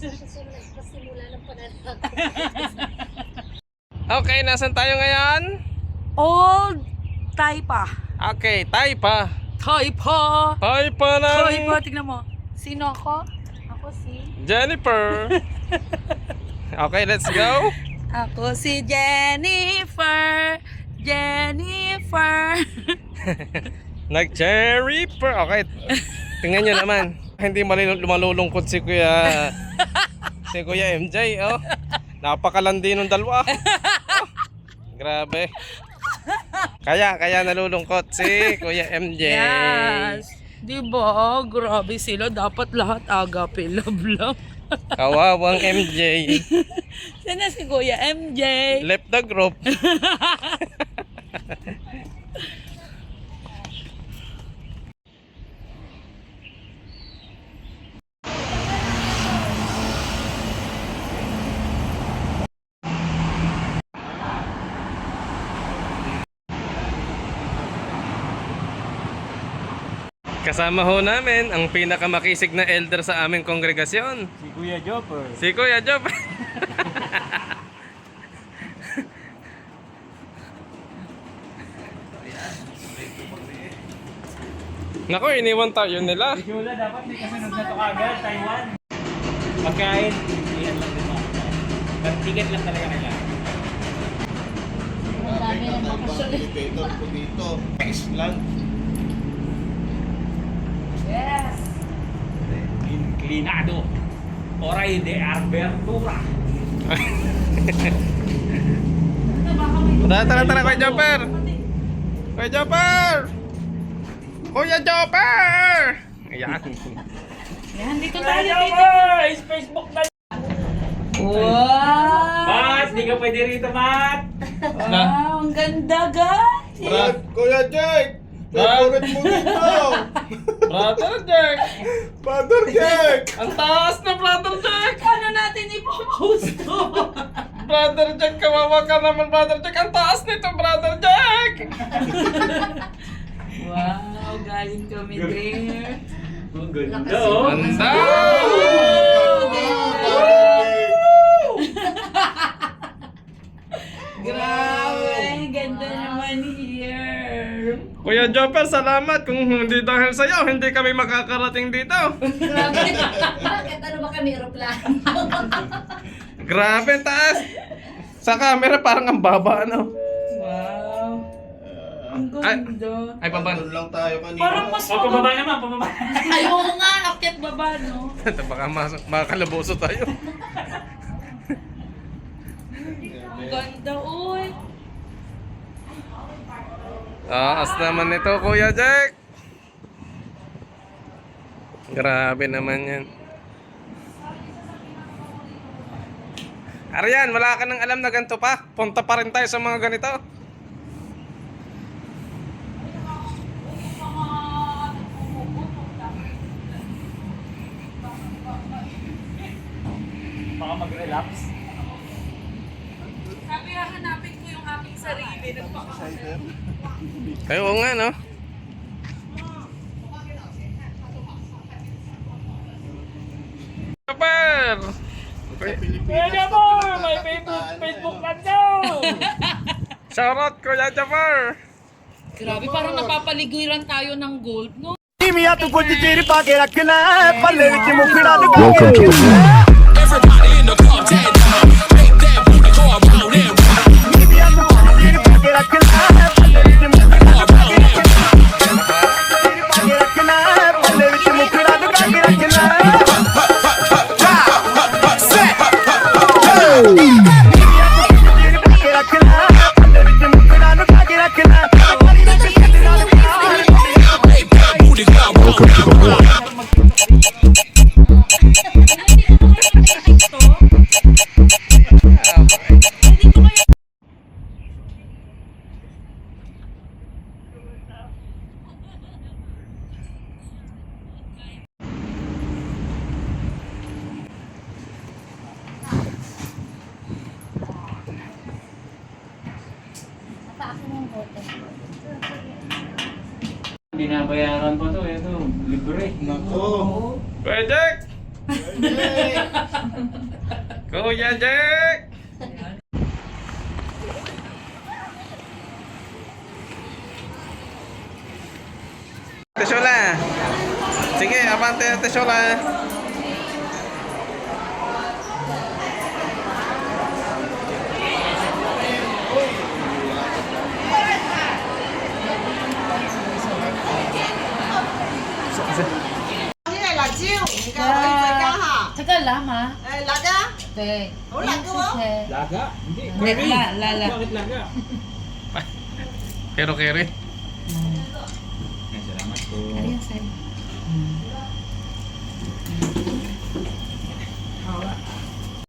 Pasimula ng pananakot. Okay, nasan tayo ngayon? Old Taipa. Okay, Taipa. Taipa. Taipa ng Taipa, tignan mo. Sino ako? Ako si... Jennifer. Okay, let's go. Ako si Jennifer. Jennifer. Nag-cherry per. Okay. Tingnan nyo naman. Hindi lumalulungkot si Kuya MJ, oh. Napakalandi ng dalawa. Oh, grabe. Kaya nalulungkot si Kuya MJ. Yes. Diba? Grabe sila. Dapat lahat agape love lang. Kawawang MJ. Sana si Kuya MJ. Left the group. Kasama ho namin ang pinakamakisig na elder sa aming kongregasyon. Si Kuya Jopper. Si Kuya Job. Naku, iniwan tayo nila. Si Shula dapat may kasunod na to kagad, Taiwan. Pagkain, iyan lang din mga. Pero ticket lang talaga nila. Ang dami ng bakasyon. dito. Ice lang. Yes. Inclinado. Oray de Arbertura. Tara, Kuya Jopper. Kuya Jopper! Kuya Jopper! Ayan. Yan, dito tayo. Kuya Dito. Jopper! Is Facebook na. Wow. Mat, di ka pwede rito, Mat. Wow, ang ganda guys. Kuya Jake! Favorite mo dito! Brother Jack! Brother Jake! Ang taas na Brother Jack! Paano natin ipopost to? Brother Jack, kawawa ka naman Brother Jack! Ang taas nito Brother Jack! Wow, galing kami there. Ang ganda, oh. Ganda! Grabe, ganda naman here. Kuya Jopper, salamat! Kung hindi dahil sa'yo, hindi kami makakarating dito! Bakit ano ba kami aeroplano? Grabe, ang taas! Sa camera parang ang baba, ano? Wow. Ang ganda. Ay, baba. Doon lang tayo kanina. Parang mas Pababa naman, pababa. Ayaw nga, akit baba, no? Baka makakalaboso tayo. Ang ganda, uy. Taas naman nito, Kuya Jack! Grabe naman yan. Arian, wala ka nang alam na ganito pa. Punta pa rin tayo sa mga ganito. Baka mag-relapse. Sabi, hanapin ko yung aking sarili. Ay, oo nga, no? Super! Kuya Jopper! May Facebook lang daw! Shoutout, Kuya Jafar! Grabe, parang napapaliguran tayo ng gold, no? Welcome to the Everybody in the club, take down. Make that booty go around and round. Make that booty go around. Naka-akin yung bote. Binabayaran pa to, ito. Libre. Nako. Kuya Jack! Kuya Jack! Tesola! Sige, abante na Tesola! Talaga? Te. Laga? Hindi. Lala. Bakit laga? Pero kere. Salamat po. Ano yan sa'yo?